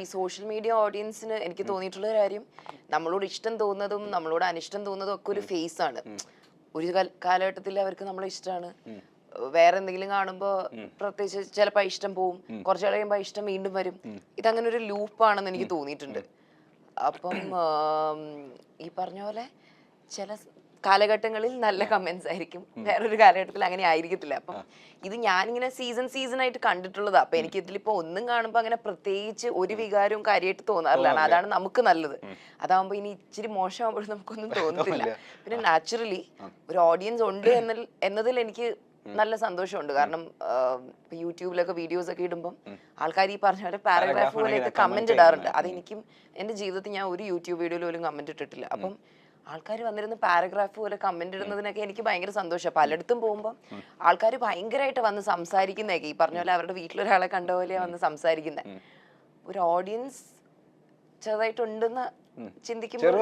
ഈ social media ഓഡിയൻസിന് എനിക്ക് തോന്നിയിട്ടുള്ള ഒരു കാര്യം, നമ്മളോട് ഇഷ്ടം തോന്നുന്നതും നമ്മളോട് അനിഷ്ടം തോന്നുന്നതും ഒക്കെ ഒരു ഫേസ് ആണ്. ഒരു കാലഘട്ടത്തിൽ അവർക്ക് നമ്മളെ ഇഷ്ടമാണ്, വേറെ എന്തെങ്കിലും കാണുമ്പോൾ പ്രത്യേകിച്ച് ചിലപ്പോൾ ഇഷ്ടം പോവും, കുറച്ചു കഴിയുമ്പോൾ ഇഷ്ടം വീണ്ടും വരും. ഇതങ്ങനെ ഒരു ലൂപ്പാണെന്ന് എനിക്ക് തോന്നിയിട്ടുണ്ട്. അപ്പം ഈ പറഞ്ഞ പോലെ ചില കാലഘട്ടങ്ങളിൽ നല്ല കമന്റ്സ് ആയിരിക്കും, വേറൊരു കാലഘട്ടത്തിൽ അങ്ങനെ ആയിരിക്കത്തില്ല. അപ്പം ഇത് ഞാനിങ്ങനെ സീസൺ ആയിട്ട് കണ്ടിട്ടുള്ളതാ. അപ്പൊ എനിക്ക് ഇതിലിപ്പോ ഒന്നും കാണുമ്പോ അങ്ങനെ പ്രത്യേകിച്ച് ഒരു വികാരവും കാര്യമായിട്ട് തോന്നാറില്ല. അതാണ് നമുക്ക് നല്ലത്. അതാവുമ്പോ ഇനി ഇച്ചിരി മോശമാകുമ്പോഴും നമുക്കൊന്നും തോന്നത്തില്ല. പിന്നെ നാച്ചുറലി ഒരു ഓഡിയൻസ് ഉണ്ട് എന്നതിൽ എനിക്ക് നല്ല സന്തോഷമുണ്ട്. കാരണം യൂട്യൂബിലൊക്കെ വീഡിയോസ് ഒക്കെ ഇടുമ്പോൾ ആൾക്കാർ ഈ പറഞ്ഞ പോലെ പാരഗ്രാഫ് പോലെയൊക്കെ കമന്റ് ഇടാറുണ്ട്. അതെനിക്കും എന്റെ ജീവിതത്തിൽ ഞാൻ ഒരു യൂട്യൂബ് വീഡിയോയിൽ പോലും കമന്റ് ഇട്ടിട്ടില്ല. അപ്പം ആൾക്കാർ വന്നിരുന്ന് പാരഗ്രാഫ് പോലെ കമന്റ് ഇടുന്നതിനൊക്കെ എനിക്ക് ഭയങ്കര സന്തോഷമാണ്. പലയിടത്തും പോകുമ്പോൾ ആൾക്കാർ ഭയങ്കരമായിട്ട് വന്ന് സംസാരിക്കുന്നതൊക്കെ ഈ പറഞ്ഞ പോലെ അവരുടെ വീട്ടിലൊരാളെ കണ്ട പോലെ വന്ന് സംസാരിക്കുന്നത്. ഒരു ഓഡിയൻസ് ചെറുതായിട്ടുണ്ടെന്ന് ചിന്തിക്കുമ്പോൾ